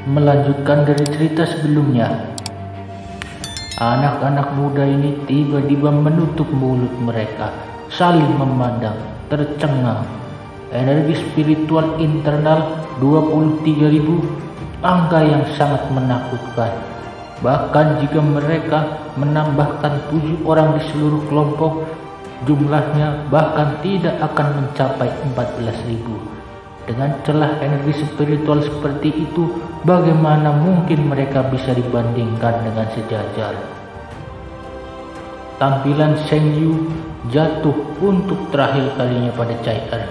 Melanjutkan dari cerita sebelumnya, anak-anak muda ini tiba-tiba menutup mulut mereka, saling memandang, tercengang. Energi spiritual internal 23.000, angka yang sangat menakutkan. Bahkan jika mereka menambahkan 7 orang di seluruh kelompok, jumlahnya bahkan tidak akan mencapai 14.000. Dengan celah energi spiritual seperti itu, bagaimana mungkin mereka bisa dibandingkan dengan sejajar? Tampilan Sheng Yu jatuh untuk terakhir kalinya pada Chai Er.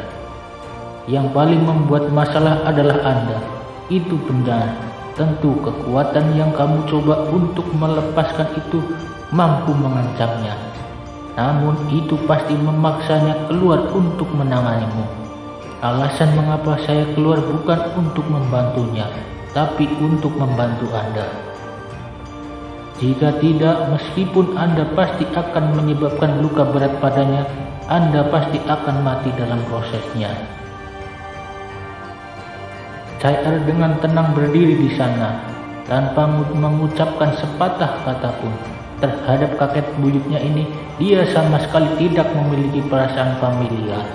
Yang paling membuat masalah adalah Anda. Itu benar. Tentu kekuatan yang kamu coba untuk melepaskan itu mampu mengancamnya. Namun itu pasti memaksanya keluar untuk menanganimu. Alasan mengapa saya keluar bukan untuk membantunya, tapi untuk membantu Anda. Jika tidak, meskipun Anda pasti akan menyebabkan luka berat padanya, Anda pasti akan mati dalam prosesnya. Chai Er dengan tenang berdiri di sana, tanpa mengucapkan sepatah kata pun. Terhadap kakek buyutnya ini, dia sama sekali tidak memiliki perasaan familiar.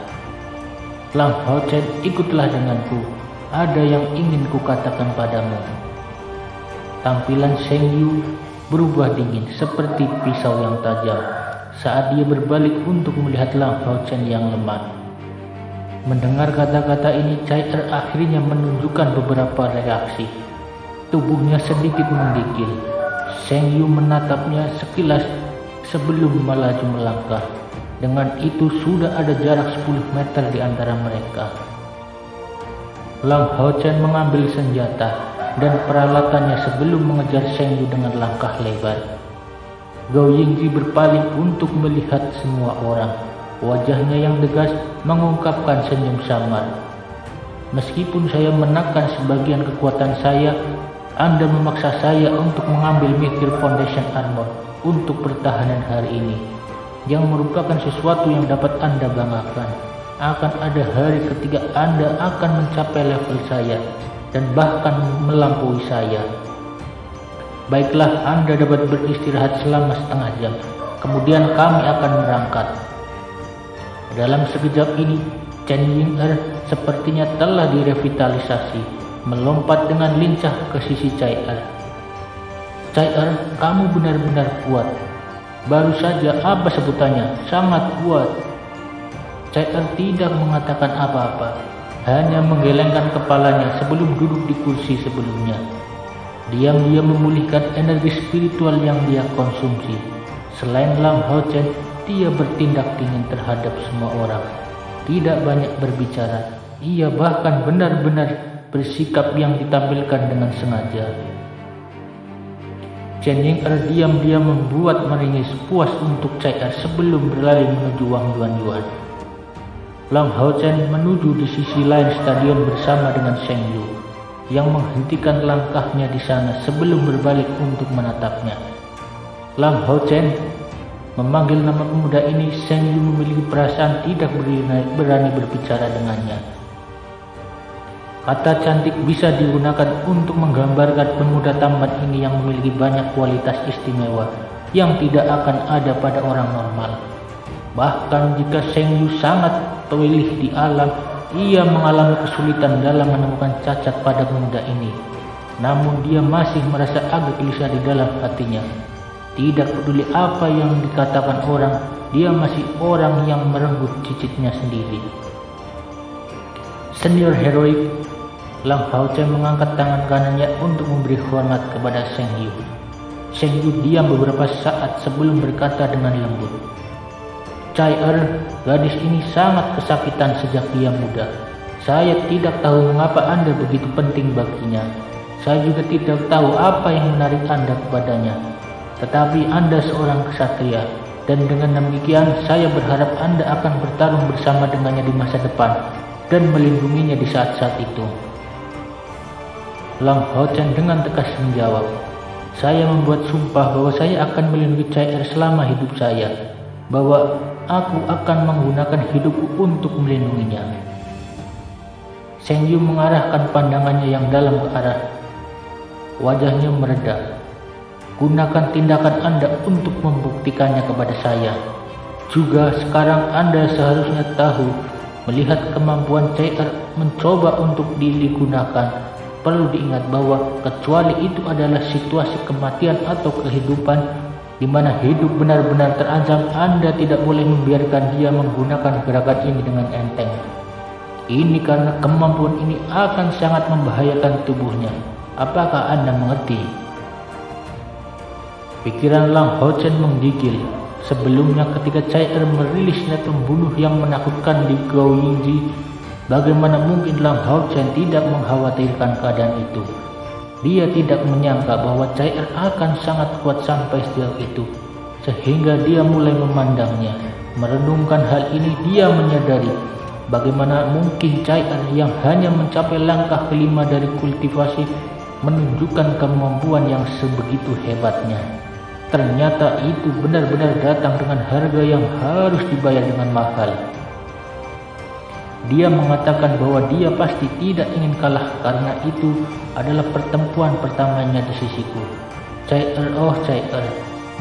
Lang Hao Chen, ikutlah denganku. Ada yang ingin kukatakan padamu. Tampilan Sheng Yu berubah dingin seperti pisau yang tajam saat dia berbalik untuk melihat Lang Hao Chen yang lemah. Mendengar kata-kata ini, Chai Er akhirnya menunjukkan beberapa reaksi. Tubuhnya sedikit menggigil. Sheng Yu menatapnya sekilas sebelum melaju melangkah. Dengan itu sudah ada jarak 10 meter di antara mereka. Lang Hao Chen mengambil senjata dan peralatannya sebelum mengejar Sheng Yu dengan langkah lebar. Gao Yingzi berpaling untuk melihat semua orang. Wajahnya yang tegas mengungkapkan senyum samar. Meskipun saya menekan sebagian kekuatan saya, Anda memaksa saya untuk mengambil Mikir Foundation Armor untuk pertahanan hari ini, yang merupakan sesuatu yang dapat Anda banggakan. Akan ada hari ketika Anda akan mencapai level saya dan bahkan melampaui saya. Baiklah, Anda dapat beristirahat selama setengah jam. Kemudian kami akan berangkat. Dalam sekejap ini, Chen Ying-er sepertinya telah direvitalisasi, melompat dengan lincah ke sisi Chai Er. Chai Er, kamu benar-benar kuat. Baru saja apa sebutannya? Sangat kuat. Chai Er tidak mengatakan apa-apa, hanya menggelengkan kepalanya sebelum duduk di kursi sebelumnya. Diam-diam memulihkan energi spiritual yang dia konsumsi. Selain Lang Hao Chen, dia bertindak dingin terhadap semua orang. Tidak banyak berbicara. Ia bahkan benar-benar bersikap yang ditampilkan dengan sengaja. Chen Ying-er diam-diam membuat meringis puas untuk Chai Er sebelum berlari menuju Wang Yuan. Lang Hao Chen menuju di sisi lain stadion bersama dengan Sheng Yu, yang menghentikan langkahnya di sana sebelum berbalik untuk menatapnya. Lang Hao Chen memanggil nama pemuda ini. Sheng Yu memiliki perasaan tidak berani berbicara dengannya. Kata cantik bisa digunakan untuk menggambarkan pemuda tampan ini yang memiliki banyak kualitas istimewa yang tidak akan ada pada orang normal. Bahkan jika Sheng Yu sangat teliti di alam, ia mengalami kesulitan dalam menemukan cacat pada pemuda ini. Namun dia masih merasa agak gelisah di dalam hatinya. Tidak peduli apa yang dikatakan orang, dia masih orang yang merenggut cicitnya sendiri. Senior heroik, Lang Hao Chen mengangkat tangan kanannya untuk memberi hormat kepada Sheng Yu. Sheng Yu diam beberapa saat sebelum berkata dengan lembut, Chai Er, gadis ini sangat kesakitan sejak dia muda. Saya tidak tahu mengapa Anda begitu penting baginya. Saya juga tidak tahu apa yang menarik Anda kepadanya. Tetapi Anda seorang kesatria, dan dengan demikian saya berharap Anda akan bertarung bersama dengannya di masa depan dan melindunginya di saat-saat itu. Lang Hao Chen dengan tegas menjawab, saya membuat sumpah bahwa saya akan melindungi Chai Er selama hidup saya, bahwa aku akan menggunakan hidupku untuk melindunginya. Sheng Yu mengarahkan pandangannya yang dalam ke arah Wajahnya mereda. Gunakan tindakan Anda untuk membuktikannya kepada saya. Juga sekarang Anda seharusnya tahu, melihat kemampuan CR mencoba untuk digunakan, perlu diingat bahwa kecuali itu adalah situasi kematian atau kehidupan, di mana hidup benar-benar terancam, Anda tidak boleh membiarkan dia menggunakan gerakan ini dengan enteng. Ini karena kemampuan ini akan sangat membahayakan tubuhnya. Apakah Anda mengerti? Pikiran Lang Hao-Chen menggigil. Sebelumnya ketika CR merilis net pembunuh yang menakutkan di Gao Yingji, bagaimana mungkin Lang Hao-Chen tidak mengkhawatirkan keadaan itu? Dia tidak menyangka bahwa CR akan sangat kuat sampai sejauh itu, sehingga dia mulai memandangnya. Merenungkan hal ini, dia menyadari bagaimana mungkin CR yang hanya mencapai langkah kelima dari kultivasi menunjukkan kemampuan yang sebegitu hebatnya. Ternyata itu benar-benar datang dengan harga yang harus dibayar dengan mahal. Dia mengatakan bahwa dia pasti tidak ingin kalah karena itu adalah pertempuran pertamanya di sisiku. CR, oh CR,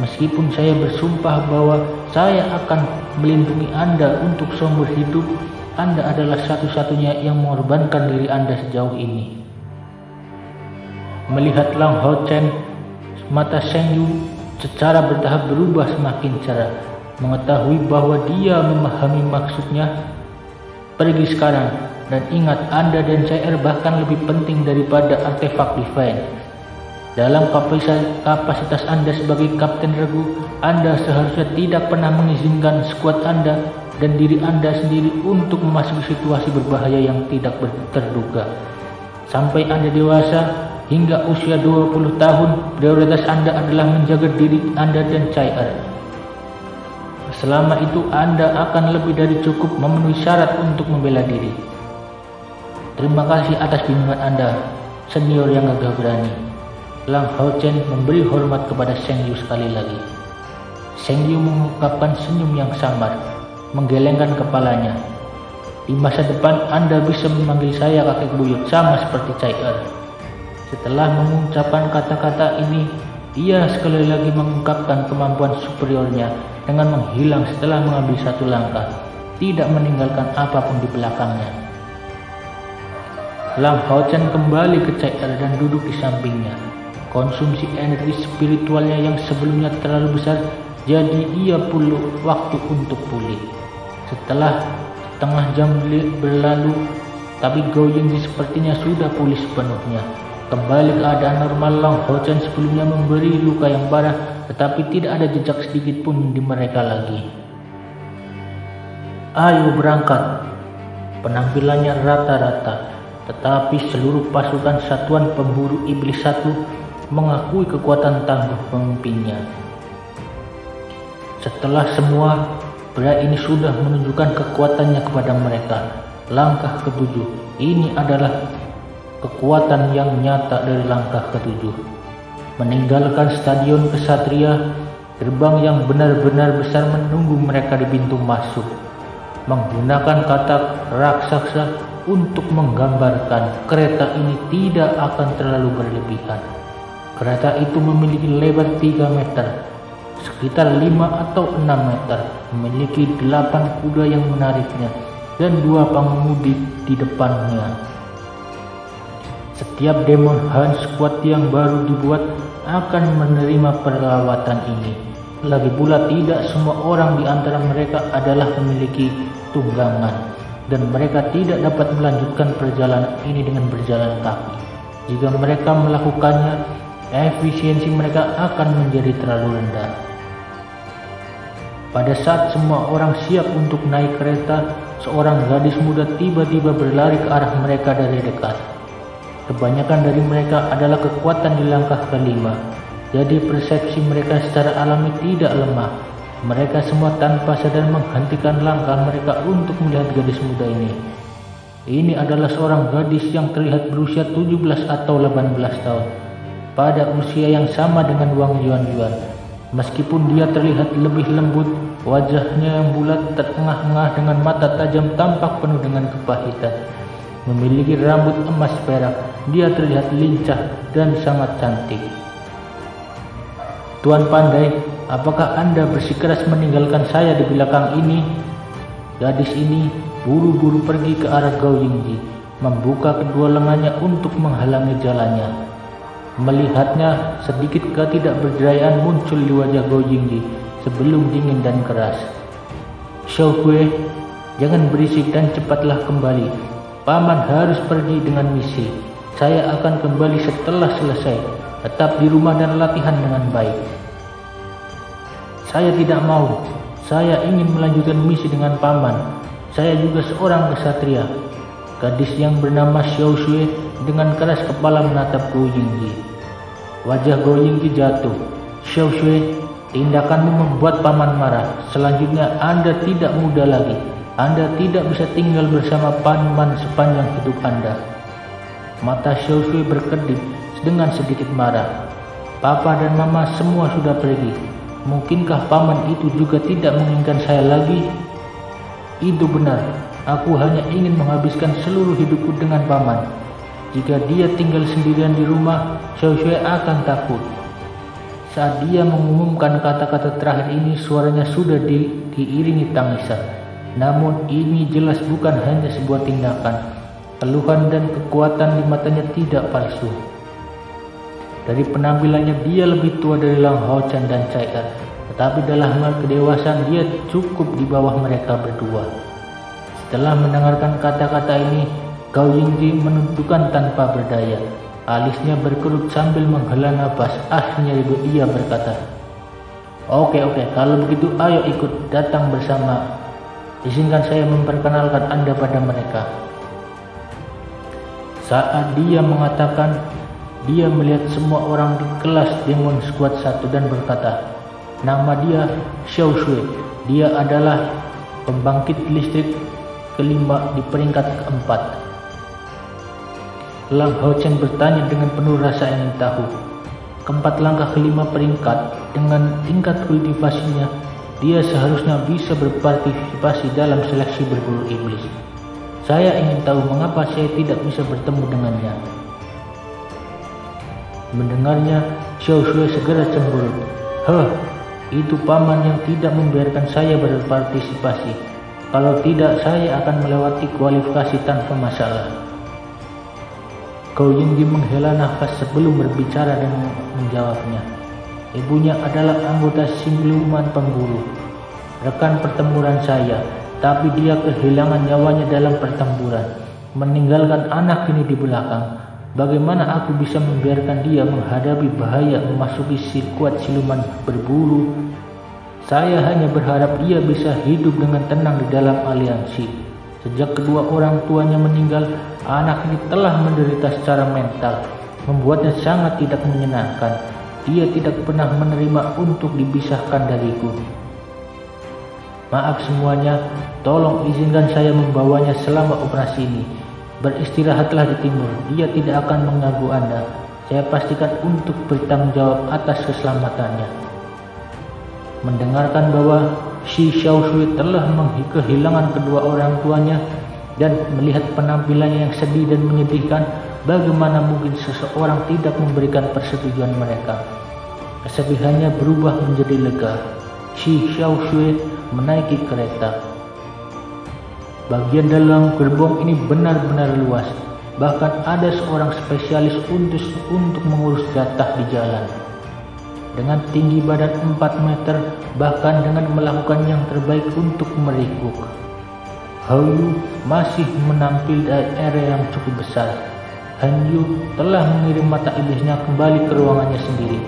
meskipun saya bersumpah bahwa saya akan melindungi Anda untuk seumur hidup, Anda adalah satu-satunya yang mengorbankan diri Anda sejauh ini. Melihat Lang Hao-Chen, mata Sheng Yu secara bertahap berubah semakin cerah. Mengetahui bahwa dia memahami maksudnya, pergi sekarang, dan ingat Anda dan CR bahkan lebih penting daripada artefak Divine. Dalam kapasitas Anda sebagai Kapten Regu, Anda seharusnya tidak pernah mengizinkan skuad Anda dan diri Anda sendiri untuk memasuki situasi berbahaya yang tidak terduga. Sampai Anda dewasa, hingga usia 20 tahun, prioritas Anda adalah menjaga diri Anda dan CR. Selama itu Anda akan lebih dari cukup memenuhi syarat untuk membela diri. Terima kasih atas bimbingan Anda, senior yang gagah berani. Lang Hao-Chen memberi hormat kepada Sheng Yu sekali lagi. Sheng Yu mengungkapkan senyum yang samar, menggelengkan kepalanya. Di masa depan Anda bisa memanggil saya kakek buyut sama seperti CR. Setelah mengucapkan kata-kata ini, dia sekali lagi mengungkapkan kemampuan superiornya dengan menghilang setelah mengambil satu langkah, tidak meninggalkan apapun di belakangnya. Lang Hao-Chen kembali ke CR dan duduk di sampingnya. Konsumsi energi spiritualnya yang sebelumnya terlalu besar, jadi ia perlu waktu untuk pulih. Setelah setengah jam berlalu, tapi Gao Yingji sepertinya sudah pulih sepenuhnya. Kembali keadaan normal, Lang Hao-Chen sebelumnya memberi luka yang parah, tetapi tidak ada jejak sedikit pun di mereka lagi. Ayo berangkat. Penampilannya rata-rata, tetapi seluruh pasukan Satuan Pemburu Iblis 1 mengakui kekuatan tangguh pemimpinnya. Setelah semua, pria ini sudah menunjukkan kekuatannya kepada mereka. Langkah ketujuh, ini adalah kekuatan yang nyata dari langkah ketujuh. Meninggalkan stadion kesatria, gerbang yang benar-benar besar menunggu mereka di pintu masuk. Menggunakan kata raksasa untuk menggambarkan kereta ini tidak akan terlalu berlebihan. Kereta itu memiliki lebar 3 meter, sekitar 5 atau 6 meter, memiliki 8 kuda yang menariknya, dan 2 pengemudi di depannya. Setiap Demon Hunt Squad yang baru dibuat akan menerima perawatan ini. Lagi pula tidak semua orang di antara mereka adalah memiliki tunggangan, dan mereka tidak dapat melanjutkan perjalanan ini dengan berjalan kaki. Jika mereka melakukannya, efisiensi mereka akan menjadi terlalu rendah. Pada saat semua orang siap untuk naik kereta, seorang gadis muda tiba-tiba berlari ke arah mereka dari dekat. Kebanyakan dari mereka adalah kekuatan di langkah kelima, jadi persepsi mereka secara alami tidak lemah. Mereka semua tanpa sadar menghentikan langkah mereka untuk melihat gadis muda ini. Ini adalah seorang gadis yang terlihat berusia 17 atau 18 tahun, pada usia yang sama dengan Wang Yuan. Meskipun dia terlihat lebih lembut, wajahnya yang bulat terengah-engah dengan mata tajam tampak penuh dengan kepahitan. Memiliki rambut emas perak, dia terlihat lincah dan sangat cantik. Tuan Pandai, apakah Anda bersikeras meninggalkan saya di belakang ini? Gadis ini buru-buru pergi ke arah Gao Yingji, membuka kedua lengannya untuk menghalangi jalannya. Melihatnya, sedikit ketidakberdayaan muncul di wajah Gao Yingji sebelum dingin dan keras. Xiao Hui, jangan berisik dan cepatlah kembali. Paman harus pergi dengan misi. Saya akan kembali setelah selesai. Tetap di rumah dan latihan dengan baik. Saya tidak mau. Saya ingin melanjutkan misi dengan paman. Saya juga seorang kesatria. Gadis yang bernama Xiao Shui dengan keras kepala menatap Gao Yingji. Wajah Gao Yingji jatuh. Xiao Shui, tindakanmu membuat paman marah. Selanjutnya Anda tidak muda lagi. Anda tidak bisa tinggal bersama paman sepanjang hidup Anda. Mata Xiao Shui berkedip dengan sedikit marah. Papa dan mama semua sudah pergi. Mungkinkah paman itu juga tidak menginginkan saya lagi? Itu benar. Aku hanya ingin menghabiskan seluruh hidupku dengan paman. Jika dia tinggal sendirian di rumah, Xiao Shui akan takut. Saat dia mengumumkan kata-kata terakhir ini, suaranya sudah diiringi tangisan. Namun ini jelas bukan hanya sebuah tindakan. Keluhan dan kekuatan di matanya tidak palsu. Dari penampilannya dia lebih tua dari Lang Haochen dan Cai Er, tetapi dalam hal kedewasaan dia cukup di bawah mereka berdua. Setelah mendengarkan kata-kata ini, Gao Yingji menundukkan tanpa berdaya. Alisnya berkerut sambil menghela nafas. Akhirnya ia berkata, Oke, kalau begitu ayo ikut datang bersama. Izinkan saya memperkenalkan Anda pada mereka. Saat dia mengatakan, dia melihat semua orang di kelas Demon Squad 1 dan berkata, nama dia Xiao Shui. Dia adalah pembangkit listrik kelima di peringkat keempat. Lang Haochen bertanya dengan penuh rasa ingin tahu. Keempat langkah kelima peringkat dengan tingkat kultivasinya, dia seharusnya bisa berpartisipasi dalam seleksi berburu iblis. Saya ingin tahu mengapa saya tidak bisa bertemu dengannya. Mendengarnya, Xiao Shui segera cemberut. Itu paman yang tidak membiarkan saya berpartisipasi. Kalau tidak, saya akan melewati kualifikasi tanpa masalah. Gao Yingji menghela nafas sebelum berbicara dan menjawabnya. Ibunya adalah anggota siluman pemburu, rekan pertempuran saya, tapi dia kehilangan nyawanya dalam pertempuran, meninggalkan anak ini di belakang. Bagaimana aku bisa membiarkan dia menghadapi bahaya memasuki sirkuit siluman berburu? Saya hanya berharap dia bisa hidup dengan tenang di dalam aliansi. Sejak kedua orang tuanya meninggal, anak ini telah menderita secara mental, membuatnya sangat tidak menyenangkan. Dia tidak pernah menerima untuk dipisahkan dariku. Maaf semuanya, tolong izinkan saya membawanya selama operasi ini. Beristirahatlah di timur, dia tidak akan mengganggu Anda. Saya pastikan untuk bertanggung jawab atas keselamatannya. Mendengarkan bahwa Shi Xiao Shui telah kehilangan kedua orang tuanya dan melihat penampilannya yang sedih dan menyedihkan, bagaimana mungkin seseorang tidak memberikan persetujuan mereka? Kesedihannya berubah menjadi lega. Shi Xiao Shui menaiki kereta. Bagian dalam gerbong ini benar-benar luas. Bahkan ada seorang spesialis untuk mengurus jatah di jalan. Dengan tinggi badan 4 meter, bahkan dengan melakukan yang terbaik untuk merikuk, Hao Yu masih menampil dari area yang cukup besar. Han Yu telah mengirim mata iblisnya kembali ke ruangannya sendiri,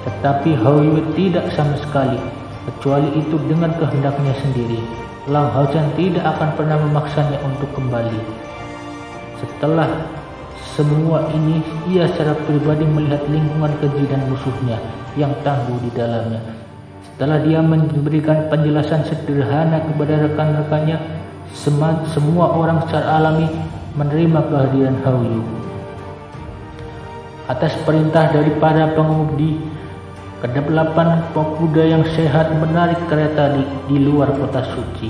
tetapi Hao Yu tidak sama sekali, kecuali itu dengan kehendaknya sendiri. Lang Haochen tidak akan pernah memaksanya untuk kembali. Setelah semua ini, ia secara pribadi melihat lingkungan keji dan musuhnya yang tangguh di dalamnya. Setelah dia memberikan penjelasan sederhana kepada rekan-rekannya, semua orang secara alami menerima kehadiran Hao Yu. Atas perintah dari para pengemudi, ke-8 pemuda yang sehat menarik kereta di luar kota suci.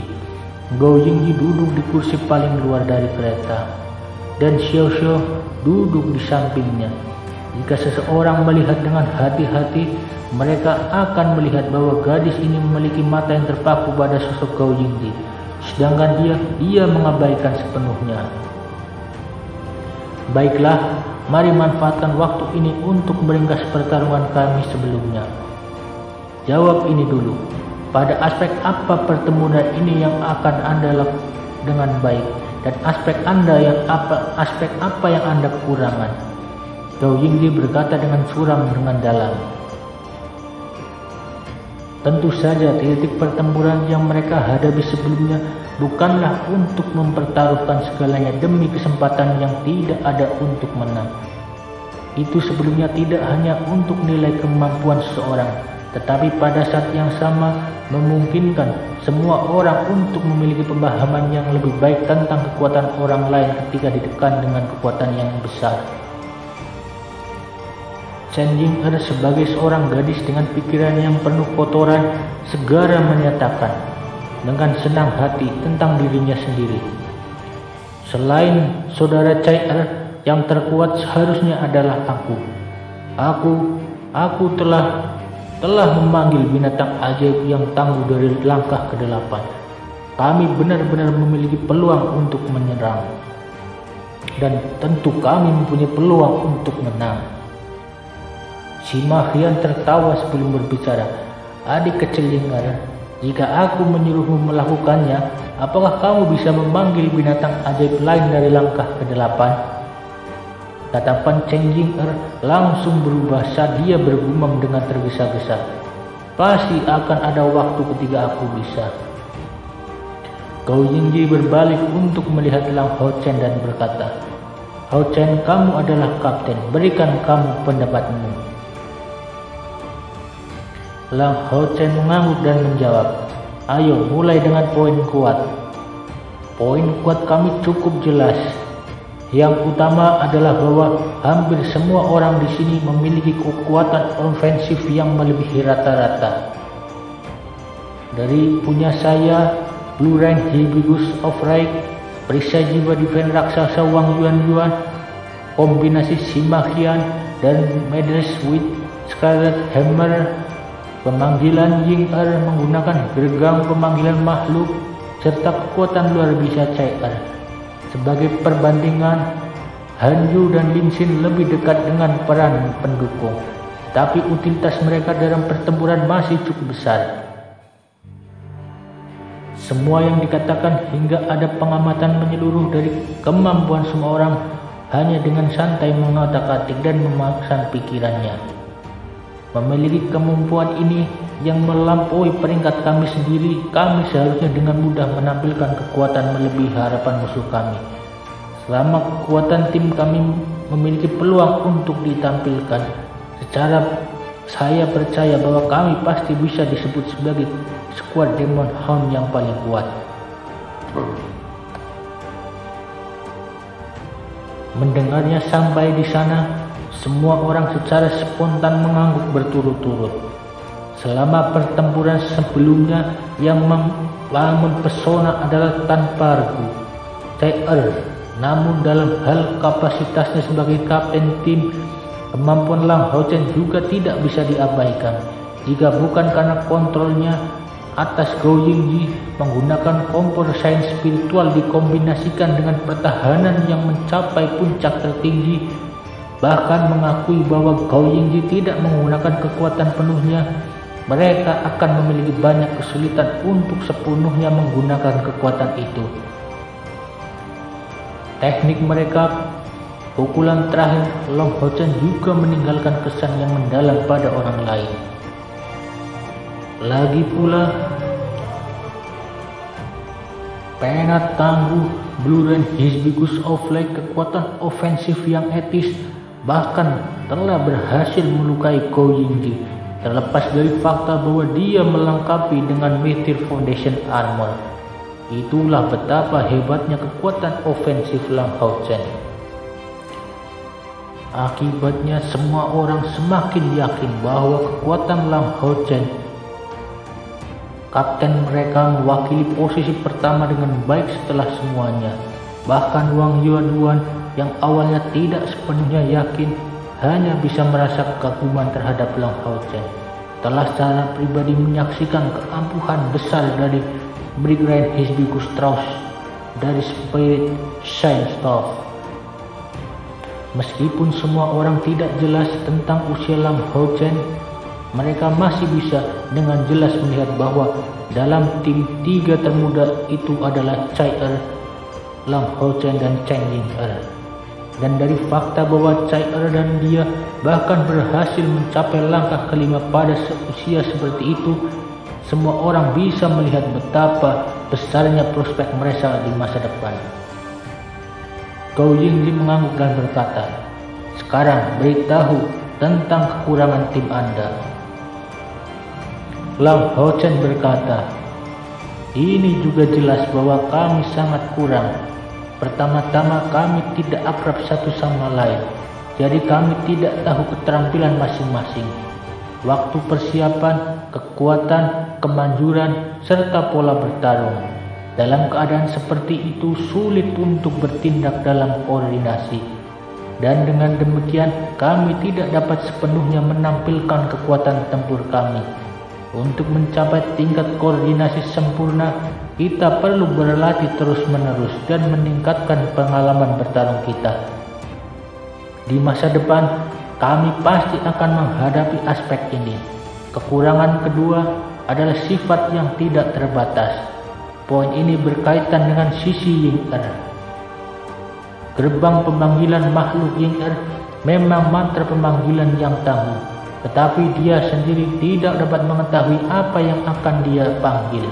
Gao Yingji duduk di kursi paling luar dari kereta. dan Xiao Xiao duduk di sampingnya. Jika seseorang melihat dengan hati-hati, mereka akan melihat bahwa gadis ini memiliki mata yang terpaku pada sosok Gao Yingji, sedangkan dia mengabaikan sepenuhnya. Baiklah, mari manfaatkan waktu ini untuk meringkas pertarungan kami sebelumnya. Jawab ini dulu, pada aspek apa pertemuan ini yang akan Anda lakukan dengan baik, dan aspek apa yang Anda kekurangan? Gao Yingji berkata dengan suram dengan dalam. Tentu saja titik pertempuran yang mereka hadapi sebelumnya bukanlah untuk mempertaruhkan segalanya demi kesempatan yang tidak ada untuk menang. Itu sebelumnya tidak hanya untuk nilai kemampuan seseorang, tetapi pada saat yang sama memungkinkan semua orang untuk memiliki pemahaman yang lebih baik tentang kekuatan orang lain ketika ditekan dengan kekuatan yang besar. Chen Jing'er sebagai seorang gadis dengan pikiran yang penuh kotoran segera menyatakan dengan senang hati tentang dirinya sendiri. Selain saudara Chai yang terkuat seharusnya adalah aku. Aku telah memanggil binatang ajaib yang tangguh dari langkah ke-8. Kami benar-benar memiliki peluang untuk menyerang. Dan tentu kami mempunyai peluang untuk menang. Sima Qian tertawa sebelum berbicara. Adik kecil Jing'er, jika aku menyuruhmu melakukannya, apakah kamu bisa memanggil binatang ajaib lain dari langkah ke-8? Tatapan Chen Jing'er langsung berubah saat dia bergumam dengan tergesa-gesa. Pasti akan ada waktu ketika aku bisa. Gao Yingji berbalik untuk melihat Lang Hao Chen dan berkata, Hao Chen, kamu adalah kapten, berikan kamu pendapatmu. Lang Hao Chen mengangguk dan menjawab, ayo mulai dengan poin kuat. Poin kuat kami cukup jelas. Yang utama adalah bahwa hampir semua orang di sini memiliki kekuatan ofensif yang melebihi rata-rata. Dari punya saya, Blue Rank Hibiscus of Right, perisai jiwa Divine raksasa Wang Yuan, kombinasi Sima Qian dan Maedhros with Scarlet Hammer, pemanggilan Jing'er menggunakan gerbang pemanggilan makhluk, serta kekuatan luar biasa Chai. Sebagai perbandingan, Hanju dan Lin Xin lebih dekat dengan peran pendukung, tapi utilitas mereka dalam pertempuran masih cukup besar. Semua yang dikatakan hingga ada pengamatan menyeluruh dari kemampuan semua orang hanya dengan santai mengotak-atik dan memaksa pikirannya. Memiliki kemampuan ini yang melampaui peringkat kami sendiri, kami seharusnya dengan mudah menampilkan kekuatan melebihi harapan musuh kami. Selama kekuatan tim kami memiliki peluang untuk ditampilkan, saya percaya bahwa kami pasti bisa disebut sebagai skuad Demon Hound yang paling kuat. Mendengarnya sampai di sana, semua orang secara spontan mengangguk berturut-turut. Selama pertempuran sebelumnya yang mempesona adalah tanpa ragu Chai, namun dalam hal kapasitasnya sebagai kapten tim, kemampuan Lang Hao Chen juga tidak bisa diabaikan. Jika bukan karena kontrolnya atas Gao Yingji menggunakan kompor sains spiritual dikombinasikan dengan pertahanan yang mencapai puncak tertinggi, bahkan mengakui bahwa Gao Yingji tidak menggunakan kekuatan penuhnya, mereka akan memiliki banyak kesulitan untuk sepenuhnya menggunakan kekuatan itu. Teknik mereka, pukulan terakhir Lang Hao Chen juga meninggalkan kesan yang mendalam pada orang lain. Lagi pula, penat tangguh Blue Rank Hibiscus of Light, kekuatan ofensif yang etis, bahkan telah berhasil melukai Gao Yingji, terlepas dari fakta bahwa dia melengkapi dengan Meteor Foundation Armor. Itulah betapa hebatnya kekuatan ofensif Lang Hao Chen. Akibatnya semua orang semakin yakin bahwa kekuatan Lang Hao Chen, kapten mereka, mewakili posisi pertama dengan baik setelah semuanya. Bahkan Wang Yuan yang awalnya tidak sepenuhnya yakin hanya bisa merasa kekaguman terhadap Lang Hao Chen. Telah secara pribadi menyaksikan keampuhan besar dari Brigadier Hibiscus Strauss dari Spirit Shine-Staff. Meskipun semua orang tidak jelas tentang usia Lang Hao Chen, mereka masih bisa dengan jelas melihat bahwa dalam tim 3 termuda itu adalah Cai Er, Lang Hao Chen, dan Chen Ying-er. Dan dari fakta bahwa Cai Er dan dia bahkan berhasil mencapai langkah kelima pada usia seperti itu, semua orang bisa melihat betapa besarnya prospek mereka di masa depan. Gao Yingji mengangguk dan berkata, "Sekarang beritahu tentang kekurangan tim Anda." Lang Hao Chen berkata, "Ini juga jelas bahwa kami sangat kurang. Pertama-tama kami tidak akrab satu sama lain, jadi kami tidak tahu keterampilan masing-masing, waktu persiapan, kekuatan, kemanjuran, serta pola bertarung. Dalam keadaan seperti itu sulit untuk bertindak dalam koordinasi. Dan dengan demikian kami tidak dapat sepenuhnya menampilkan kekuatan tempur kami. Untuk mencapai tingkat koordinasi sempurna, kita perlu berlatih terus-menerus dan meningkatkan pengalaman bertarung kita. Di masa depan, kami pasti akan menghadapi aspek ini. Kekurangan kedua adalah sifat yang tidak terbatas. Poin ini berkaitan dengan sisi Ying-er. Gerbang pemanggilan makhluk Ying-er memang mantra pemanggilan yang tangguh, tetapi dia sendiri tidak dapat mengetahui apa yang akan dia panggil.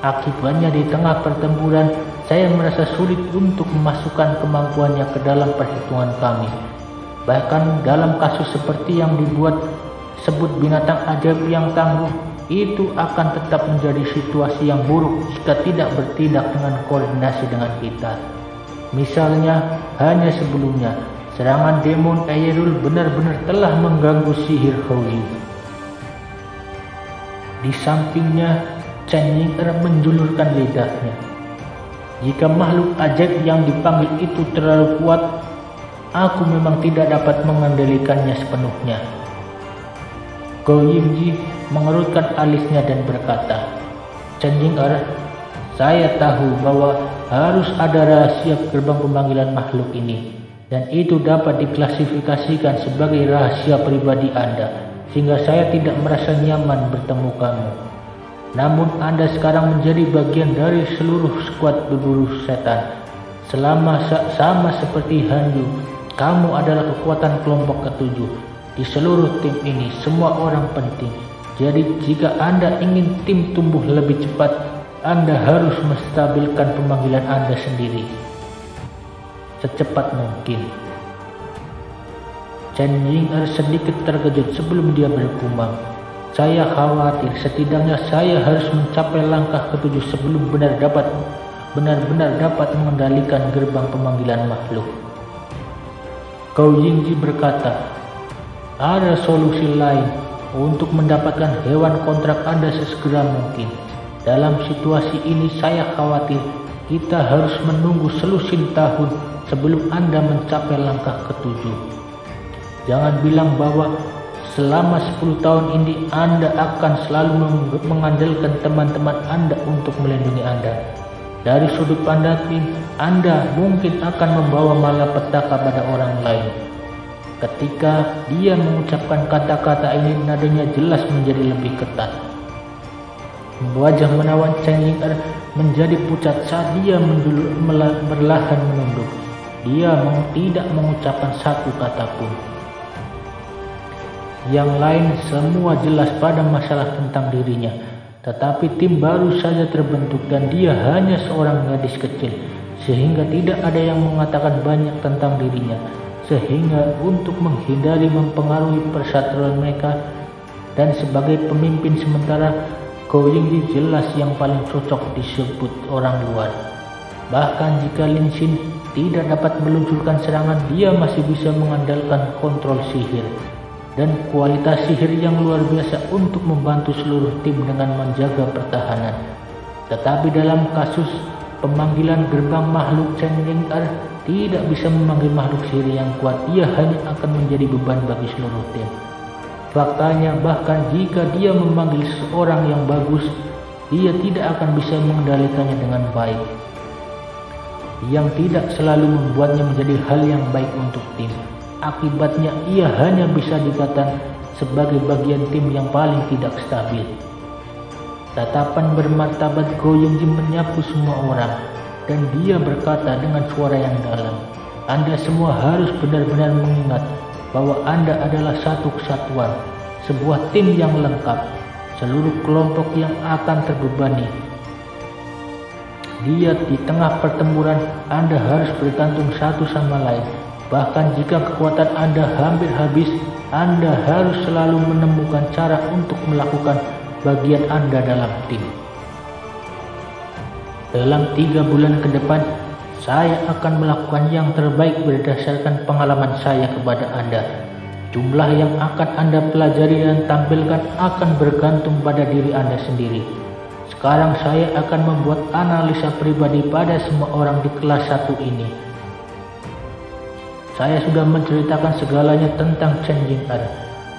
Akibatnya di tengah pertempuran, saya merasa sulit untuk memasukkan kemampuannya ke dalam perhitungan kami. Bahkan dalam kasus seperti yang dibuat sebut binatang ajaib yang tangguh, itu akan tetap menjadi situasi yang buruk jika tidak bertindak dengan koordinasi dengan kita. Misalnya, hanya sebelumnya, serangan demon Aerul benar-benar telah mengganggu sihir Houyu. Di sampingnya, Chen Ying-er menjulurkan lidahnya. Jika makhluk ajaib yang dipanggil itu terlalu kuat, aku memang tidak dapat mengendalikannya sepenuhnya. Gao Yingji mengerutkan alisnya dan berkata, "Chen Ying-er, saya tahu bahwa harus ada rahasia gerbang pemanggilan makhluk ini, dan itu dapat diklasifikasikan sebagai rahasia pribadi Anda, sehingga saya tidak merasa nyaman bertemu kamu. Namun Anda sekarang menjadi bagian dari seluruh skuad berburu setan. Sama seperti Han Yu, kamu adalah kekuatan kelompok ketujuh. Di seluruh tim ini semua orang penting. Jadi jika Anda ingin tim tumbuh lebih cepat, Anda harus menstabilkan pemanggilan Anda sendiri secepat mungkin." Chen Ying-er sedikit terkejut sebelum dia bergumam, "Saya khawatir setidaknya saya harus mencapai langkah ketujuh sebelum benar-benar dapat mengendalikan gerbang pemanggilan makhluk." Gao Yingji berkata, "Ada solusi lain untuk mendapatkan hewan kontrak Anda sesegera mungkin. Dalam situasi ini saya khawatir kita harus menunggu selusin tahun sebelum Anda mencapai langkah ketujuh. Jangan bilang bahwa selama 10 tahun ini Anda akan selalu mengandalkan teman-teman Anda untuk melindungi Anda. Dari sudut pandang tim, Anda mungkin akan membawa malapetaka pada orang lain." Ketika dia mengucapkan kata-kata ini, nadanya jelas menjadi lebih ketat. Wajah menawan Chen Ying-er menjadi pucat saat dia berlahan menunduk. Dia tidak mengucapkan satu kata pun. Yang lain semua jelas pada masalah tentang dirinya, tetapi tim baru saja terbentuk dan dia hanya seorang gadis kecil, sehingga tidak ada yang mengatakan banyak tentang dirinya. Sehingga untuk menghindari mempengaruhi persatuan mereka dan sebagai pemimpin sementara, Gao Yingji jelas yang paling cocok disebut orang luar. Bahkan jika Lin Xin tidak dapat meluncurkan serangan, dia masih bisa mengandalkan kontrol sihir dan kualitas sihir yang luar biasa untuk membantu seluruh tim dengan menjaga pertahanan. Tetapi dalam kasus pemanggilan gerbang makhluk Chen Ying-er, tidak bisa memanggil makhluk sihir yang kuat, dia hanya akan menjadi beban bagi seluruh tim. Faktanya, bahkan jika dia memanggil seseorang yang bagus, dia tidak akan bisa mengendalikannya dengan baik, yang tidak selalu membuatnya menjadi hal yang baik untuk tim. Akibatnya, ia hanya bisa dikatakan sebagai bagian tim yang paling tidak stabil. Tatapan bermartabat Go Yongji menyapu semua orang, dan dia berkata dengan suara yang dalam, "Anda semua harus benar-benar mengingat bahwa Anda adalah satu kesatuan, sebuah tim yang lengkap, seluruh kelompok yang akan terbebani. Di tengah pertempuran, Anda harus bergantung satu sama lain. Bahkan jika kekuatan Anda hampir habis, Anda harus selalu menemukan cara untuk melakukan bagian Anda dalam tim. Dalam 3 bulan ke depan, saya akan melakukan yang terbaik berdasarkan pengalaman saya kepada Anda. Jumlah yang akan Anda pelajari dan tampilkan akan bergantung pada diri Anda sendiri. Sekarang saya akan membuat analisa pribadi pada semua orang di kelas 1 ini. Saya sudah menceritakan segalanya tentang Chen Jing'an.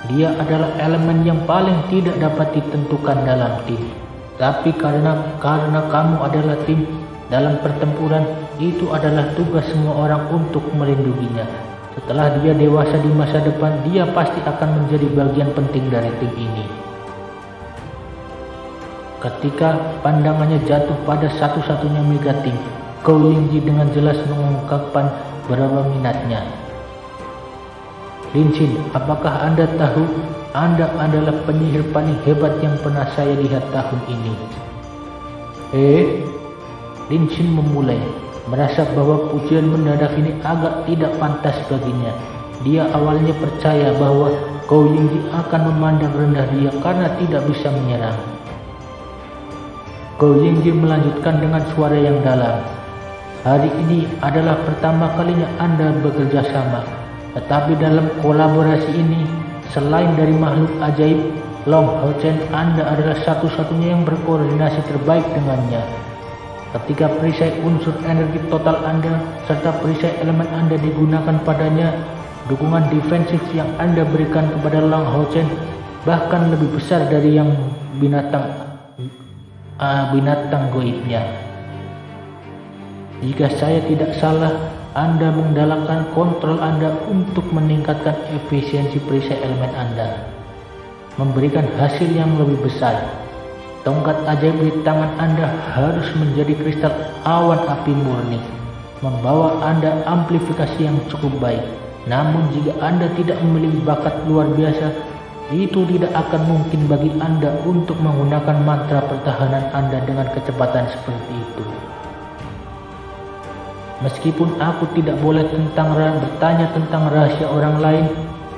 Dia adalah elemen yang paling tidak dapat ditentukan dalam tim. Tapi karena kamu adalah tim dalam pertempuran, itu adalah tugas semua orang untuk melindunginya. Setelah dia dewasa di masa depan, dia pasti akan menjadi bagian penting dari tim ini." Ketika pandangannya jatuh pada satu-satunya mega tim, Go Yongji dengan jelas mengungkapkan berapa minatnya. "Lin Xin, apakah Anda tahu Anda adalah penyihir paling hebat yang pernah saya lihat tahun ini?" Lin Xin memulai, merasa bahwa pujian mendadak ini agak tidak pantas baginya. Dia awalnya percaya bahwa Go Yongji akan memandang rendah dia karena tidak bisa menyerang. Go Yongji melanjutkan dengan suara yang dalam, "Hari ini adalah pertama kalinya Anda bekerja sama. Tetapi dalam kolaborasi ini, selain dari makhluk ajaib, Long Hao Chen, Anda adalah satu-satunya yang berkoordinasi terbaik dengannya. Ketika perisai unsur energi total Anda serta perisai elemen Anda digunakan padanya, dukungan defensif yang Anda berikan kepada Long Hao Chen bahkan lebih besar dari yang binatang goibnya. Jika saya tidak salah, Anda menggalakkan kontrol Anda untuk meningkatkan efisiensi perisai elemen Anda, memberikan hasil yang lebih besar. Tongkat ajaib di tangan Anda harus menjadi kristal awan api murni, membawa Anda amplifikasi yang cukup baik. Namun jika Anda tidak memiliki bakat luar biasa, itu tidak akan mungkin bagi Anda untuk menggunakan mantra pertahanan Anda dengan kecepatan seperti itu. Meskipun aku tidak boleh bertanya tentang rahasia orang lain,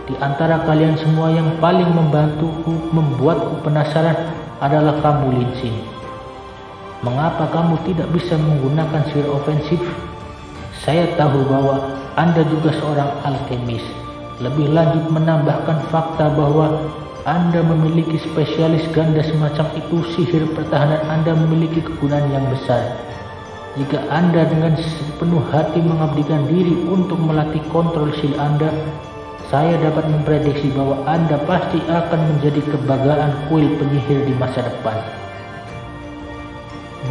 di antara kalian semua yang paling membuatku penasaran adalah kamu, Lin Xin. Mengapa kamu tidak bisa menggunakan sihir ofensif? Saya tahu bahwa Anda juga seorang alkemis. Lebih lanjut menambahkan fakta bahwa Anda memiliki spesialis ganda semacam itu, sihir pertahanan Anda memiliki kegunaan yang besar. Jika Anda dengan sepenuh hati mengabdikan diri untuk melatih kontrol sil Anda, saya dapat memprediksi bahwa Anda pasti akan menjadi kebanggaan kuil penyihir di masa depan.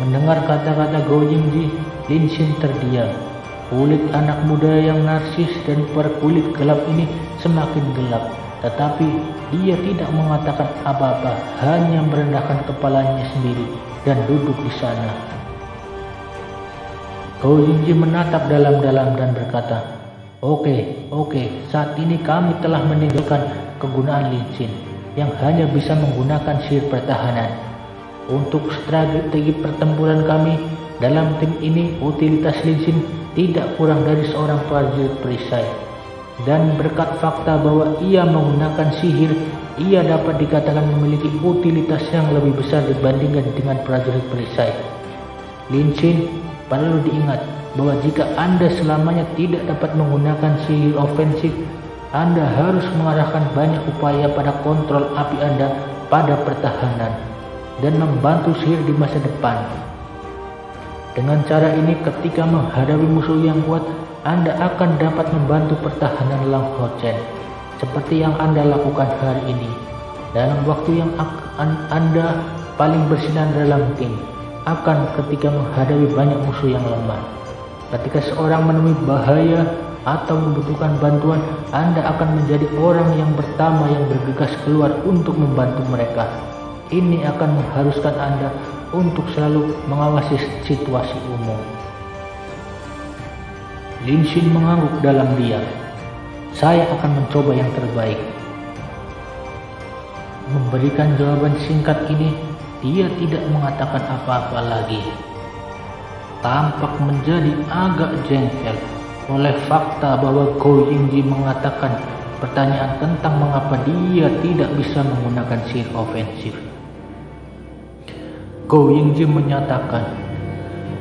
Mendengar kata-kata Go Yongji, Lin Xin terdiam. Kulit anak muda yang narsis dan berkulit gelap ini semakin gelap, tetapi dia tidak mengatakan apa-apa, hanya merendahkan kepalanya sendiri dan duduk di sana. Go Yongji menatap dalam-dalam dan berkata, Oke, saat ini kami telah meninggalkan kegunaan Lin Xin yang hanya bisa menggunakan sihir pertahanan. Untuk strategi pertempuran kami dalam tim ini, utilitas Lin Xin tidak kurang dari seorang prajurit perisai. Dan berkat fakta bahwa ia menggunakan sihir, ia dapat dikatakan memiliki utilitas yang lebih besar dibandingkan dengan prajurit perisai. Lin Xin, perlu diingat bahwa jika Anda selamanya tidak dapat menggunakan sihir ofensif, Anda harus mengarahkan banyak upaya pada kontrol api Anda pada pertahanan dan membantu sihir di masa depan. Dengan cara ini, ketika menghadapi musuh yang kuat, Anda akan dapat membantu pertahanan Lang Ho Chen seperti yang Anda lakukan hari ini. Dalam waktu yang Anda paling bersinar dalam tim akan ketika menghadapi banyak musuh yang lemah. Ketika seorang menemui bahaya atau membutuhkan bantuan, Anda akan menjadi orang yang pertama yang bergegas keluar untuk membantu mereka. Ini akan mengharuskan Anda untuk selalu mengawasi situasi umum. Lin Xin mengangguk dalam diam. Saya akan mencoba yang terbaik. Memberikan jawaban singkat ini, dia tidak mengatakan apa-apa lagi. Tampak menjadi agak jengkel oleh fakta bahwa Go Yingji mengatakan pertanyaan tentang mengapa dia tidak bisa menggunakan sihir ofensif. Go Yingji menyatakan,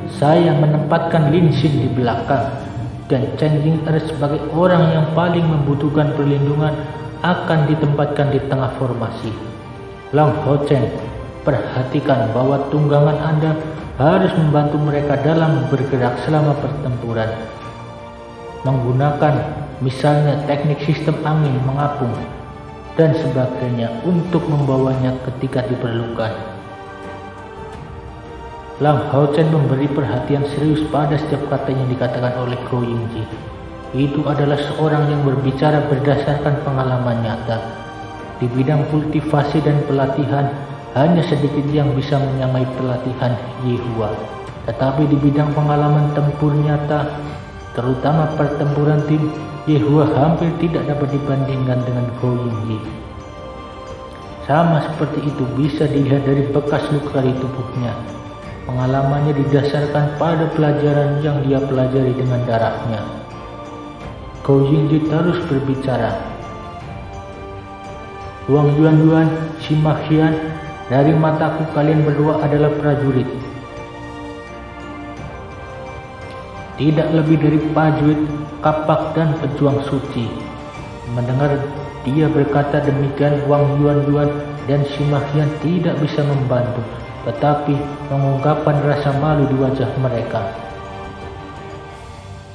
saya menempatkan Lin Xin di belakang dan Chen Jing-er sebagai orang yang paling membutuhkan perlindungan akan ditempatkan di tengah formasi. Lang Ho Chen, perhatikan bahwa tunggangan Anda harus membantu mereka dalam bergerak selama pertempuran. Menggunakan misalnya teknik sistem angin mengapung dan sebagainya untuk membawanya ketika diperlukan. Lang Ho Chen memberi perhatian serius pada setiap kata yang dikatakan oleh Go Yingji. Itu adalah seorang yang berbicara berdasarkan pengalaman nyata. Di bidang kultivasi dan pelatihan, hanya sedikit yang bisa menyamai pelatihan Yehua. Tetapi di bidang pengalaman tempur nyata, terutama pertempuran tim, Yehua hampir tidak dapat dibandingkan dengan Go Yingji. Sama seperti itu bisa dilihat dari bekas luka di tubuhnya. Pengalamannya didasarkan pada pelajaran yang dia pelajari dengan darahnya. Go Yingji terus berbicara. Wang Yuan, Sima Qian, dari mataku kalian berdua adalah prajurit. Tidak lebih dari prajurit, kapak dan pejuang suci. Mendengar dia berkata demikian, Wang Yuan dan Sima Qian tidak bisa membantu, tetapi mengungkapkan rasa malu di wajah mereka.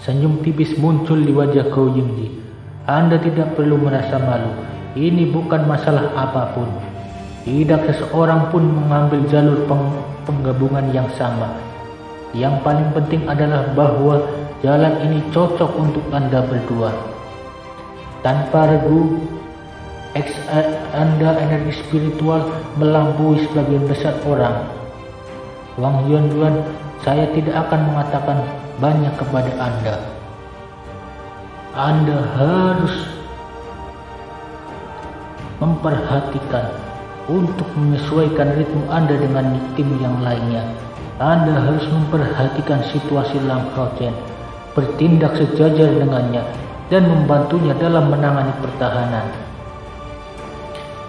Senyum tipis muncul di wajah Go Yingji. Anda tidak perlu merasa malu. Ini bukan masalah apapun. Tidak seseorang pun mengambil jalur penggabungan yang sama. Yang paling penting adalah bahwa jalan ini cocok untuk Anda berdua. Tanpa ragu, Anda energi spiritual melampaui sebagian besar orang. Wang Yuan, saya tidak akan mengatakan banyak kepada Anda. Anda harus memperhatikan untuk menyesuaikan ritme Anda dengan tim yang lainnya. Anda harus memperhatikan situasi Lang Ho Chen, bertindak sejajar dengannya, dan membantunya dalam menangani pertahanan.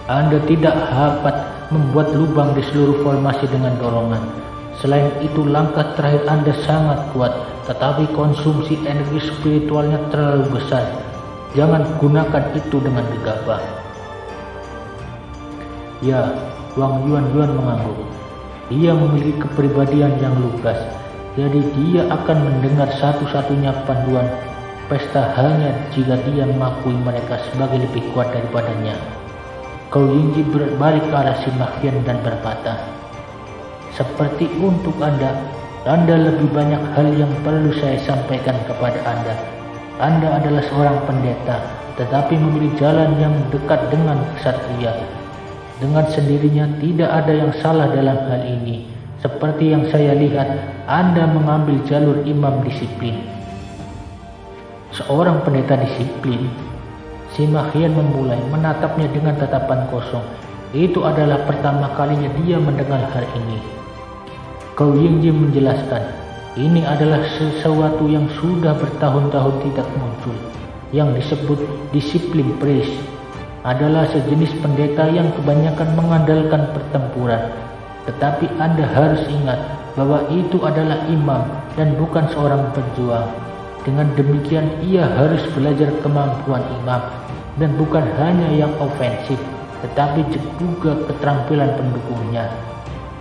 Anda tidak dapat membuat lubang di seluruh formasi dengan dorongan. Selain itu, langkah terakhir Anda sangat kuat, tetapi konsumsi energi spiritualnya terlalu besar. Jangan gunakan itu dengan gegabah. Ya, Wang Yuan mengangguk. Dia memiliki kepribadian yang lugas, jadi dia akan mendengar satu-satunya panduan pesta hanya jika dia mengakui mereka sebagai lebih kuat daripadanya. Go Yingji berbalik ke arah Sima Qian dan berkata, seperti untuk Anda lebih banyak hal yang perlu saya sampaikan kepada Anda. Anda adalah seorang pendeta, tetapi memilih jalan yang dekat dengan ksatria. Dengan sendirinya tidak ada yang salah dalam hal ini. Seperti yang saya lihat, Anda mengambil jalur imam disiplin. Seorang pendeta disiplin? Sima Qian memulai menatapnya dengan tatapan kosong. Itu adalah pertama kalinya dia mendengar hal ini. Go Yingji menjelaskan, ini adalah sesuatu yang sudah bertahun-tahun tidak muncul, yang disebut disiplin priest. Adalah sejenis pendeta yang kebanyakan mengandalkan pertempuran. Tetapi Anda harus ingat bahwa itu adalah imam dan bukan seorang pejuang. Dengan demikian ia harus belajar kemampuan imam, dan bukan hanya yang ofensif, tetapi juga keterampilan pendukungnya.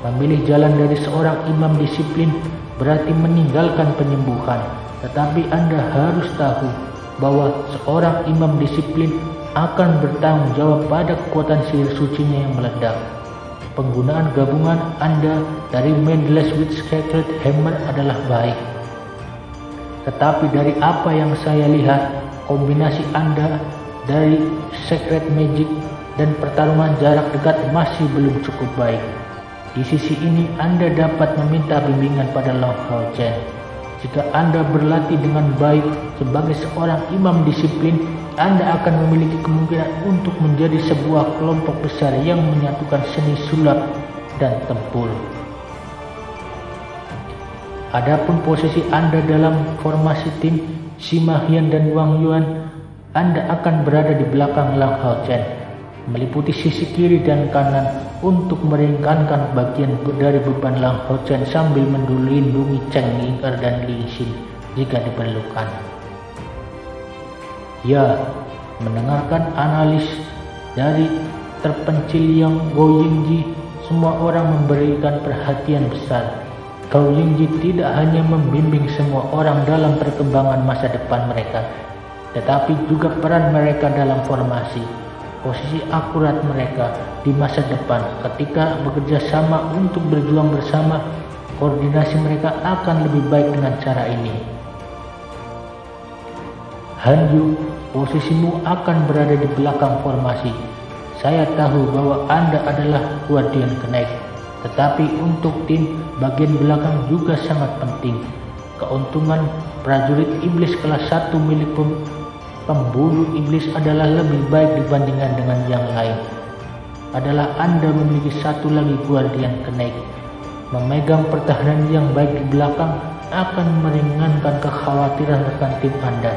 Memilih jalan dari seorang imam disiplin berarti meninggalkan penyembuhan, Tetapi Anda harus tahu bahwa seorang imam disiplin akan bertanggung jawab pada kekuatan sihir sucinya yang meledak. Penggunaan gabungan Anda dari Mendel's with Sacred Hammer adalah baik. Tetapi dari apa yang saya lihat, kombinasi Anda dari Secret Magic dan pertarungan jarak dekat masih belum cukup baik. Di sisi ini Anda dapat meminta bimbingan pada Long Hao Chen. Jika Anda berlatih dengan baik sebagai seorang imam disiplin, Anda akan memiliki kemungkinan untuk menjadi sebuah kelompok besar yang menyatukan seni sulap dan tempur. Adapun posisi Anda dalam formasi tim Sima Hian dan Wang Yuan, Anda akan berada di belakang Long Hao Chen, meliputi sisi kiri dan kanan untuk meringankan bagian dari beban Long Hao Chen sambil melindungi Cheng Ying'er dan Ling Xin jika diperlukan. Ya, mendengarkan analis dari terpencil yang Gou Yingji, semua orang memberikan perhatian besar. Gou Yingji tidak hanya membimbing semua orang dalam perkembangan masa depan mereka, tetapi juga peran mereka dalam formasi, posisi akurat mereka di masa depan ketika bekerja sama untuk berjuang bersama. Koordinasi mereka akan lebih baik dengan cara ini. Han Yu, posisimu akan berada di belakang formasi. Saya tahu bahwa Anda adalah Guardian Knight, tetapi untuk tim, bagian belakang juga sangat penting. Keuntungan prajurit iblis kelas 1 milik pemburu iblis adalah lebih baik dibandingkan dengan yang lain. Adalah Anda memiliki satu lagi Guardian Knight. Memegang pertahanan yang baik di belakang akan meringankan kekhawatiran rekan tim Anda.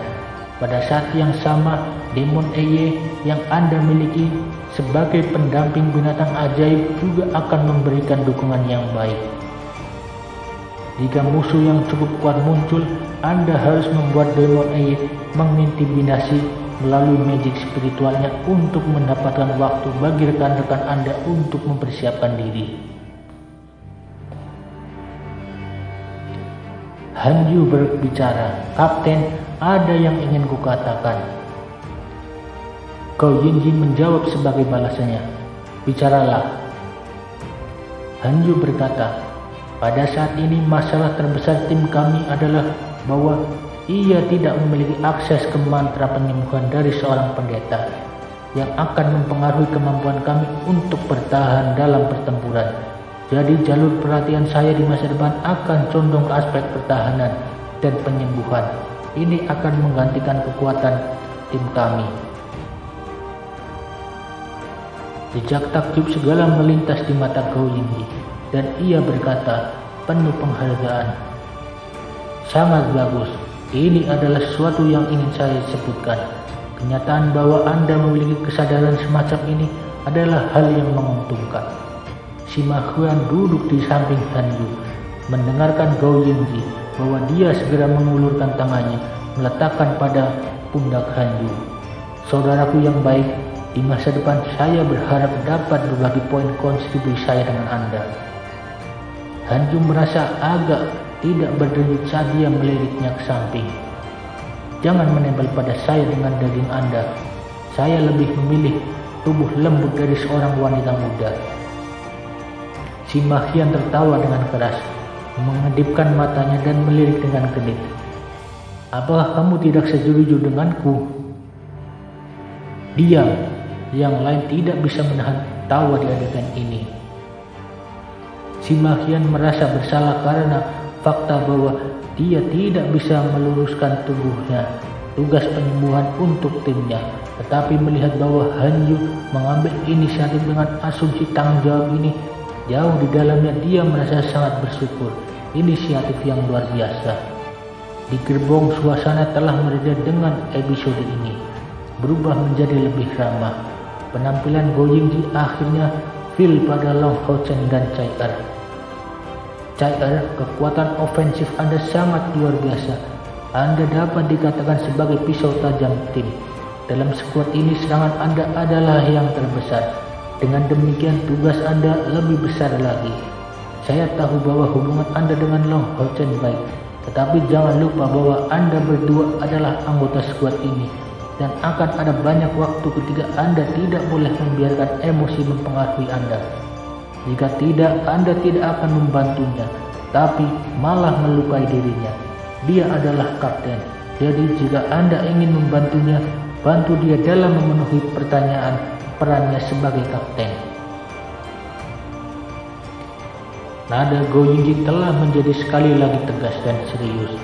Pada saat yang sama, Demon Eye yang Anda miliki sebagai pendamping binatang ajaib juga akan memberikan dukungan yang baik. Jika musuh yang cukup kuat muncul, Anda harus membuat Demon Eye mengintimidasi melalui magic spiritualnya untuk mendapatkan waktu bagi rekan-rekan Anda untuk mempersiapkan diri. Han Yu berbicara, "Kapten, ada yang ingin kukatakan." Gou Yingji menjawab sebagai balasannya, "Bicaralah." Han Yu berkata, "Pada saat ini masalah terbesar tim kami adalah bahwa ia tidak memiliki akses ke mantra penyembuhan dari seorang pendeta yang akan mempengaruhi kemampuan kami untuk bertahan dalam pertempuran. Jadi jalur perhatian saya di masa depan akan condong ke aspek pertahanan dan penyembuhan. Ini akan menggantikan kekuatan tim kami." Jejak takjub segala melintas di mata Gou Yingji, dan ia berkata penuh penghargaan, "Sangat bagus. Ini adalah sesuatu yang ingin saya sebutkan. Kenyataan bahwa Anda memiliki kesadaran semacam ini adalah hal yang menguntungkan." Sima Huan duduk di samping Han Yu, mendengarkan Gou Yingji bahwa dia segera mengulurkan tangannya, meletakkan pada pundak Han Yu. "Saudaraku yang baik, di masa depan saya berharap dapat berbagi poin kontribusi saya dengan Anda." Han Yu merasa agak tidak berdenyut saat dia meliriknya ke samping. "Jangan menempel pada saya dengan daging Anda. Saya lebih memilih tubuh lembut dari seorang wanita muda." Sima Hian tertawa dengan keras, mengedipkan matanya dan melirik dengan kedip. "Apakah kamu tidak setuju denganku?" Diam. Yang lain tidak bisa menahan tawa di adegan ini. Sima Hian merasa bersalah karena fakta bahwa dia tidak bisa meluruskan tubuhnya tugas penyembuhan untuk timnya. Tetapi melihat bahwa Han Yu mengambil inisiatif dengan asumsi tanggung jawab ini, jauh di dalamnya dia merasa sangat bersyukur. Inisiatif yang luar biasa. Di gerbong suasana telah mereda dengan episode ini, berubah menjadi lebih ramah. Penampilan Gou Yingji akhirnya feel pada Long Hao Chen dan Cai Er. Cai Er, kekuatan ofensif Anda sangat luar biasa. Anda dapat dikatakan sebagai pisau tajam tim. Dalam skuad ini serangan Anda adalah yang terbesar. Dengan demikian tugas Anda lebih besar lagi. Saya tahu bahwa hubungan Anda dengan Long Hao Chen baik, Tetapi jangan lupa bahwa Anda berdua adalah anggota skuad ini, dan akan ada banyak waktu ketika Anda tidak boleh membiarkan emosi mempengaruhi Anda. Jika tidak, Anda tidak akan membantunya, tapi malah melukai dirinya. Dia adalah kapten, jadi jika Anda ingin membantunya, bantu dia dalam memenuhi pertanyaan perannya sebagai kapten. Nada Gou Yingji telah menjadi sekali lagi tegas dan serius.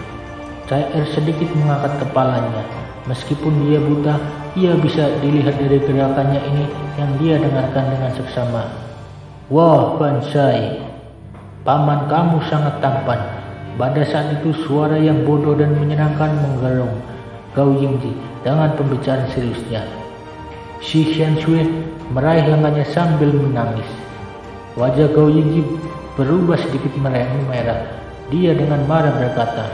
Cai Er sedikit mengangkat kepalanya. Meskipun dia buta, ia bisa dilihat dari gerakannya ini yang dia dengarkan dengan seksama. Wah, Ban Sai, paman kamu sangat tampan. Pada saat itu suara yang bodoh dan menyenangkan menggerung Gou Yingji dengan pembicaraan seriusnya. Shi Xianshui meraih lengannya sambil menangis. Wajah Gou Yingji berubah sedikit merah. Dia dengan marah berkata,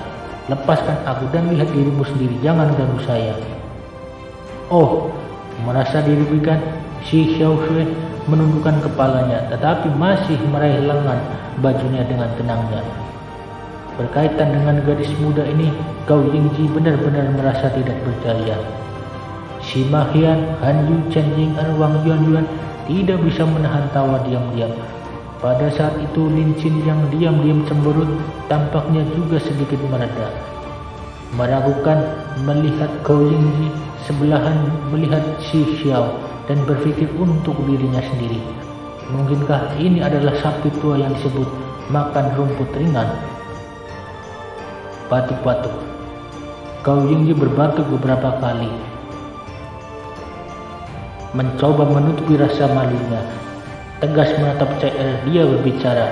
lepaskan aku dan lihat dirimu sendiri, jangan ganggu saya. Oh, merasa dirugikan, Shi Xiaoshui menundukkan kepalanya tetapi masih meraih lengan bajunya dengan tenangnya. Berkaitan dengan gadis muda ini, Gou Yingji benar-benar merasa tidak berdaya. Si Mahian, Han Yu, Chen Jing, dan Wang Yuan tidak bisa menahan tawa diam-diam. Pada saat itu Lin Xin yang diam-diam cemberut tampaknya juga sedikit mereda. Meragukan melihat Gou Yingji, sebelahan melihat Xi Xiao dan berpikir untuk dirinya sendiri. Mungkinkah ini adalah sapi tua yang disebut makan rumput ringan? Batuk-batuk. Gou Yingji berbatuk beberapa kali, mencoba menutupi rasa malunya. Tegas menatap Cai Er, dia berbicara.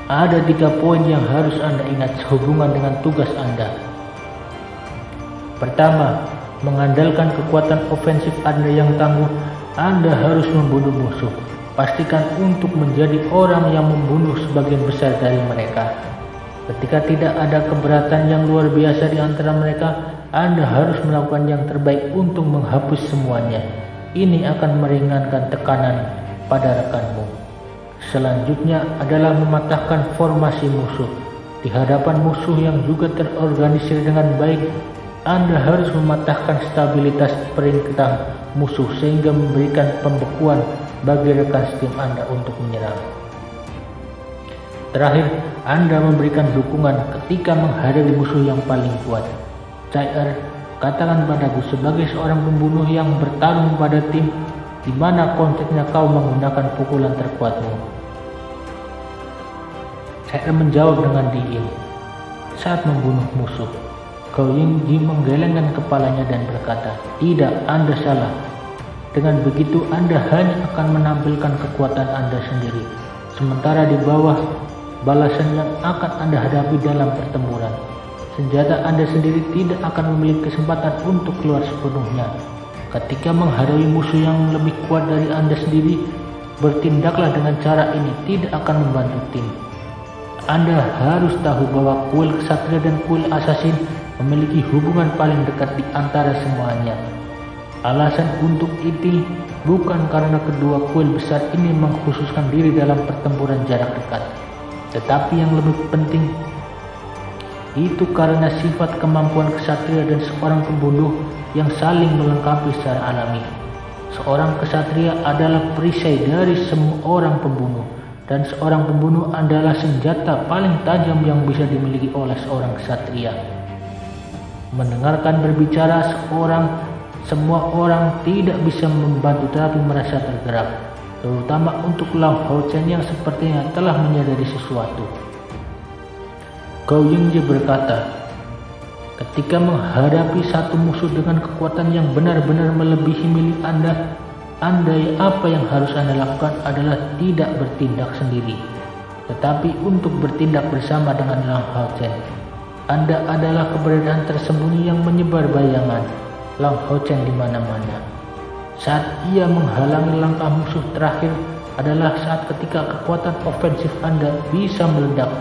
Ada 3 poin yang harus Anda ingat sehubungan dengan tugas Anda. Pertama, mengandalkan kekuatan ofensif Anda yang tangguh, Anda harus membunuh musuh. Pastikan untuk menjadi orang yang membunuh sebagian besar dari mereka. Ketika tidak ada keberatan yang luar biasa di antara mereka, Anda harus melakukan yang terbaik untuk menghapus semuanya. Ini akan meringankan tekanan pada rekanmu. Selanjutnya adalah mematahkan formasi musuh. Di hadapan musuh yang juga terorganisir dengan baik, Anda harus mematahkan stabilitas peringkatan musuh sehingga memberikan pembekuan bagi rekan setim Anda untuk menyerang. Terakhir, Anda memberikan dukungan ketika menghadapi musuh yang paling kuat. Cai Er, katakan padaku sebagai seorang pembunuh yang bertarung pada tim, di mana konteksnya kau menggunakan pukulan terkuatmu? Cai Er menjawab dengan dingin. Saat membunuh musuh. Gou Yingji menggelengkan kepalanya dan berkata, tidak, Anda salah. Dengan begitu Anda hanya akan menampilkan kekuatan Anda sendiri. Sementara di bawah, balasan yang akan Anda hadapi dalam pertempuran. Senjata Anda sendiri tidak akan memiliki kesempatan untuk keluar sepenuhnya. Ketika menghadapi musuh yang lebih kuat dari Anda sendiri, bertindaklah dengan cara ini tidak akan membantu tim. Anda harus tahu bahwa kuil kesatria dan kuil asasin memiliki hubungan paling dekat di antara semuanya. Alasan untuk itu bukan karena kedua kuil besar ini mengkhususkan diri dalam pertempuran jarak dekat, tetapi yang lebih penting itu karena sifat kemampuan kesatria dan seorang pembunuh yang saling melengkapi secara alami. Seorang kesatria adalah perisai dari semua orang pembunuh, dan seorang pembunuh adalah senjata paling tajam yang bisa dimiliki oleh seorang kesatria. Mendengarkan berbicara semua orang tidak bisa membantu tetapi merasa tergerak, terutama untuk Lao Hao Chen yang sepertinya telah menyadari sesuatu. Gou Yingji berkata, ketika menghadapi satu musuh dengan kekuatan yang benar-benar melebihi milik Anda, apa yang harus Anda lakukan adalah tidak bertindak sendiri, tetapi untuk bertindak bersama dengan Lao Hao Chen. Anda adalah keberadaan tersembunyi yang menyebar bayangan Lao Hao Chen di mana-mana. Saat ia menghalangi langkah musuh terakhir adalah saat ketika kekuatan ofensif Anda bisa meledak.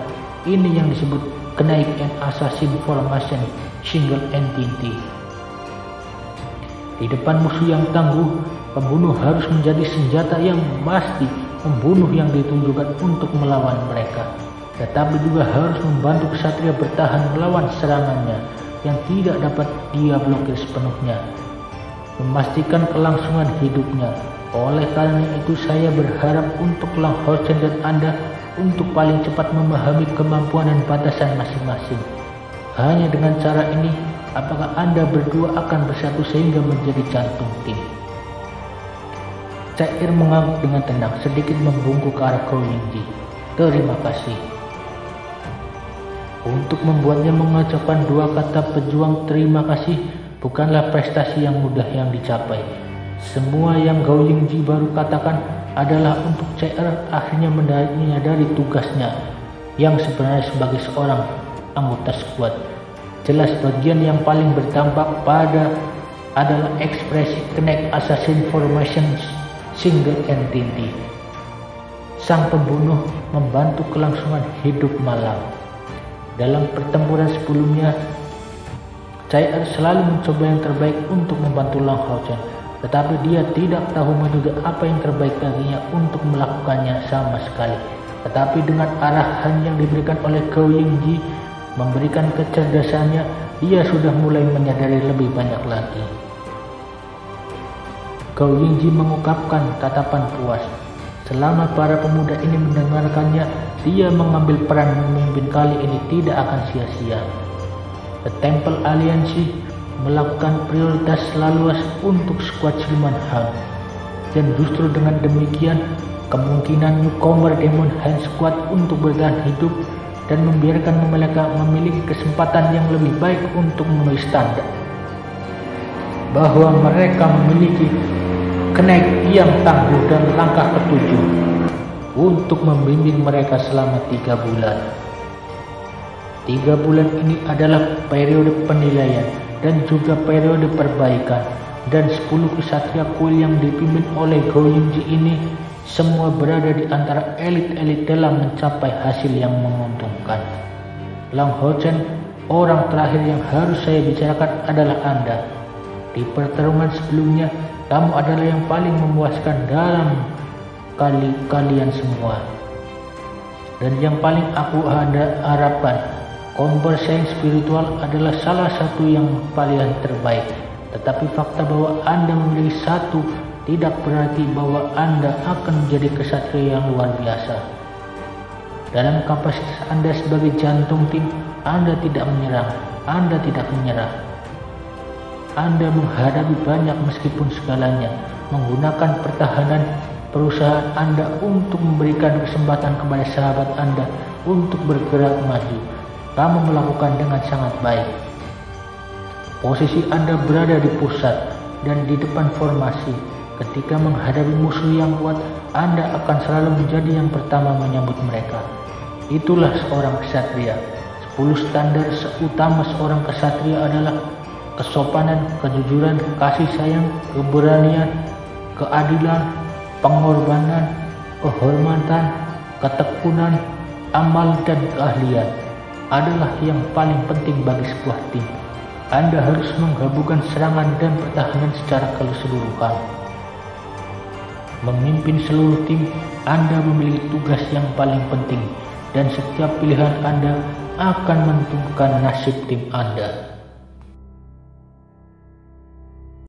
Ini yang disebut kenaikan assassin formation single entity. Di depan musuh yang tangguh, pembunuh harus menjadi senjata yang pasti membunuh yang ditunjukkan untuk melawan mereka. tetapi juga harus membantu kesatria bertahan melawan serangannya yang tidak dapat dia blokir sepenuhnya, memastikan kelangsungan hidupnya. Oleh karena itu saya berharap untuk Lang Hao-Chen dan Anda untuk paling cepat memahami kemampuan dan batasan masing-masing. Hanya dengan cara ini, apakah Anda berdua akan bersatu sehingga menjadi jantung tim? Cair mengangguk dengan tenang, sedikit membungkuk ke arah Gao Yingji. Terima kasih. Untuk membuatnya mengucapkan dua kata pejuang terima kasih bukanlah prestasi yang mudah yang dicapai. Semua yang Gao Yingji baru katakan adalah untuk CR akhirnya menyadari tugasnya yang sebenarnya sebagai seorang anggota skuad. Jelas bagian yang paling berdampak pada adalah ekspresi Connect Assassin Formation Single Entity. Sang pembunuh membantu kelangsungan hidup Malang. Dalam pertempuran sebelumnya, CR selalu mencoba yang terbaik untuk membantu Lang Hao-Chen, tetapi dia tidak tahu juga apa yang terbaik baginya untuk melakukannya sama sekali. Tetapi dengan arahan yang diberikan oleh Gao Yingji, memberikan kecerdasannya, dia sudah mulai menyadari lebih banyak lagi. Gao Yingji mengungkapkan tatapan puas. Selama para pemuda ini mendengarkannya, dia mengambil peran memimpin kali ini tidak akan sia-sia. The Temple Alliance melakukan prioritas laluas untuk skuad Siluman Han, dan justru dengan demikian kemungkinan newcomer Demon Hand Squad untuk bertahan hidup dan membiarkan mereka memiliki kesempatan yang lebih baik untuk memenuhi standar bahwa mereka memiliki kenaik yang tangguh dan langkah ketujuh untuk membimbing mereka selama 3 bulan. 3 bulan ini adalah periode penilaian dan juga periode perbaikan, dan 10 kesatria kuil yang dipimpin oleh Gao Yingji ini semua berada di antara elit-elit dalam mencapai hasil yang menguntungkan. Lang Hao-Chen, orang terakhir yang harus saya bicarakan adalah Anda. Di pertarungan sebelumnya, kamu adalah yang paling memuaskan dalam kalian semua. Dan yang paling aku harapkan, Conversing spiritual adalah salah satu yang paling terbaik. Tetapi fakta bahwa Anda memiliki satu tidak berarti bahwa Anda akan menjadi kesatria yang luar biasa. Dalam kapasitas Anda sebagai jantung tim, Anda tidak menyerang, Anda tidak menyerah. Anda menghadapi banyak meskipun segalanya, menggunakan pertahanan perusahaan Anda untuk memberikan kesempatan kepada sahabat Anda untuk bergerak maju. Kamu melakukan dengan sangat baik. Posisi Anda berada di pusat dan di depan formasi. Ketika menghadapi musuh yang kuat, Anda akan selalu menjadi yang pertama menyambut mereka. Itulah seorang kesatria. 10 standar utama seorang kesatria adalah kesopanan, kejujuran, kasih sayang, keberanian, keadilan, pengorbanan, kehormatan, ketekunan, amal, dan keahlian adalah yang paling penting bagi sebuah tim. Anda harus menggabungkan serangan dan pertahanan secara keseluruhan. Memimpin seluruh tim, Anda memiliki tugas yang paling penting, dan setiap pilihan Anda akan menentukan nasib tim Anda.